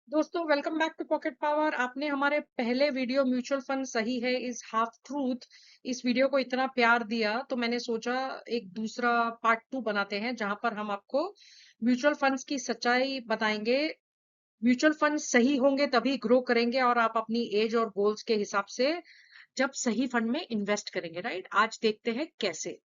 दोस्तों welcome back to pocket power. आपने हमारे पहले वीडियो म्यूचुअल फंड सही है इज हाफ ट्रूथ इस वीडियो को इतना प्यार दिया तो मैंने सोचा एक दूसरा पार्ट 2 बनाते हैं जहां पर हम आपको म्यूचुअल फंड्स की सच्चाई बताएंगे। म्यूचुअल फंड सही होंगे तभी ग्रो करेंगे और आप अपनी एज और गोल्स के हिसाब से जब सही फंड में इन्वेस्ट करेंगे। राइट, आज देखते हैं कैसे।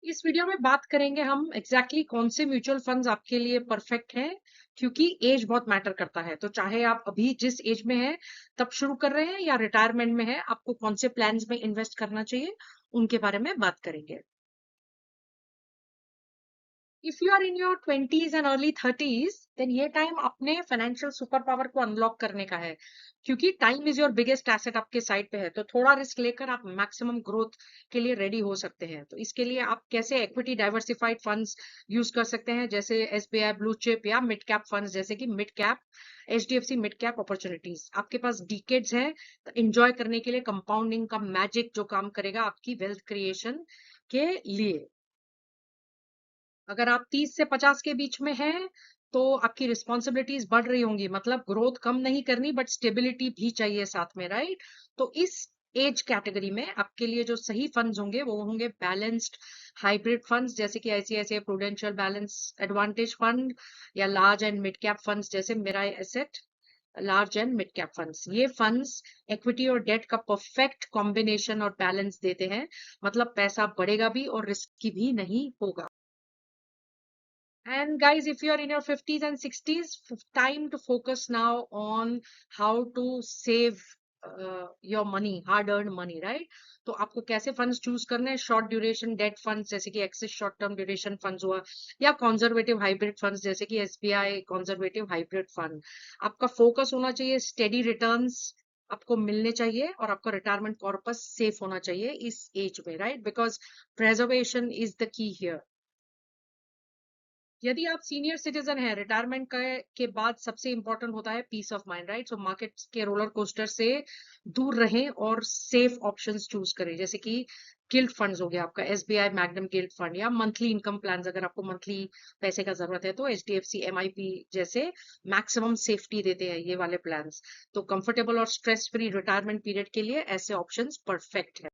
इस वीडियो में बात करेंगे हम एग्जैक्टली कौन से म्यूचुअल फंड्स आपके लिए परफेक्ट हैं, क्योंकि एज बहुत मैटर करता है। तो चाहे आप अभी जिस एज में हैं तब शुरू कर रहे हैं या रिटायरमेंट में है, आपको कौन से प्लान्स में इन्वेस्ट करना चाहिए उनके बारे में बात करेंगे। If you are in your 20s and early 30s then ये टाइम अपने फाइनेंशियल सुपर पावर को अनलॉक करने का है, क्योंकि time is your biggest asset आपके साइड पे है। तो थोड़ा रिस्क लेकर आप मैक्सिमम ग्रोथ के लिए रेडी हो सकते हैं। तो इसके लिए आप कैसे इक्विटी डाइवर्सिफाइड फंड्स यूज कर सकते हैं, जैसे एसबीआई ब्लू चिप या मिड कैप फंड्स जैसे कि mid cap HDFC mid cap opportunities. आपके पास डिकेड्स है तो एंजॉय करने के लिए कंपाउंडिंग का मैजिक जो काम करेगा आपकी वेल्थ क्रिएशन के लिए। अगर आप 30 से 50 के बीच में हैं तो आपकी रिस्पॉन्सिबिलिटीज बढ़ रही होंगी, मतलब ग्रोथ कम नहीं करनी बट स्टेबिलिटी भी चाहिए साथ में। राइट, तो इस एज कैटेगरी में आपके लिए जो सही फंड्स होंगे वो होंगे बैलेंस्ड हाइब्रिड फंड्स जैसे कि ICICI Prudential balance advantage fund या large and mid cap funds जैसे Mirae asset large and mid cap funds. ये फंड्स इक्विटी और डेट का परफेक्ट कॉम्बिनेशन और बैलेंस देते हैं, मतलब पैसा बढ़ेगा भी और रिस्की भी नहीं होगा। And guys, if you are in your 50s and 60s, time to focus now on how to save your money, hard earned money, right? तो आपको कैसे फंड्स चूज करने हैं? शॉर्ट ड्यूरेशन डेट फंड्स जैसे कि axis short term duration funds हुआ, या conservative hybrid funds जैसे कि एसबीआई कंजर्वेटिव हाइब्रिड फंड। आपका फोकस होना चाहिए स्टेडी रिटर्न्स आपको मिलने चाहिए और आपका रिटायरमेंट कॉर्पस सेफ होना चाहिए इस एज में। Right, because preservation is the key here. यदि आप सीनियर सिटीजन हैं, रिटायरमेंट के बाद सबसे इंपॉर्टेंट होता है peace of mind. Right, so market के रोलर कोस्टर से दूर रहें और सेफ ऑप्शंस चूज करें, जैसे कि गिल्ड फंड्स हो गया आपका एसबीआई मैग्नम गिल्ड फंड, या मंथली इनकम प्लान अगर आपको मंथली पैसे का जरूरत है तो एचडीएफसी एमआईपी जैसे मैक्सिमम सेफ्टी देते हैं ये वाले प्लान्स। तो कंफर्टेबल और स्ट्रेस फ्री रिटायरमेंट पीरियड के लिए ऐसे ऑप्शंस परफेक्ट है।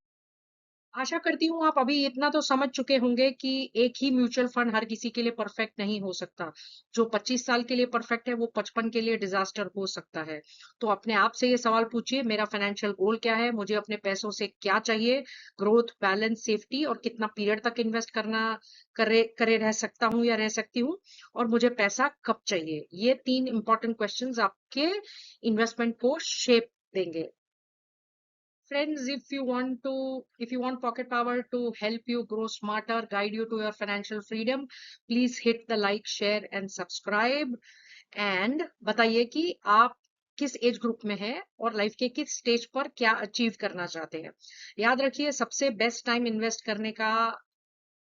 आशा करती हूँ आप अभी इतना तो समझ चुके होंगे कि एक ही म्यूचुअल फंड हर किसी के लिए परफेक्ट नहीं हो सकता। जो 25 साल के लिए परफेक्ट है वो 55 के लिए डिजास्टर हो सकता है। तो अपने आप से ये सवाल पूछिए, मेरा फाइनेंशियल गोल क्या है, मुझे अपने पैसों से क्या चाहिए, ग्रोथ बैलेंस सेफ्टी और कितना पीरियड तक इन्वेस्ट करना करे करे रह सकता हूँ या रह सकती हूँ, और मुझे पैसा कब चाहिए। ये 3 इंपॉर्टेंट क्वेश्चंस आपके इन्वेस्टमेंट को शेप देंगे। Friends, if you want Pocket Power to help you grow smarter, guide you to your financial freedom, please hit the like, share and subscribe. And बताइए कि आप किस एज ग्रुप में हैं और लाइफ के किस स्टेज पर क्या अचीव करना चाहते हैं। याद रखिए, सबसे बेस्ट टाइम इन्वेस्ट करने का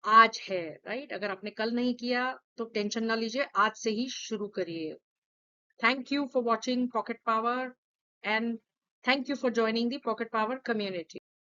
आज है। राइट, अगर आपने कल नहीं किया तो टेंशन ना लीजिए, आज से ही शुरू करिए। Thank you for watching Pocket Power, and thank you for joining the Pocket Power community.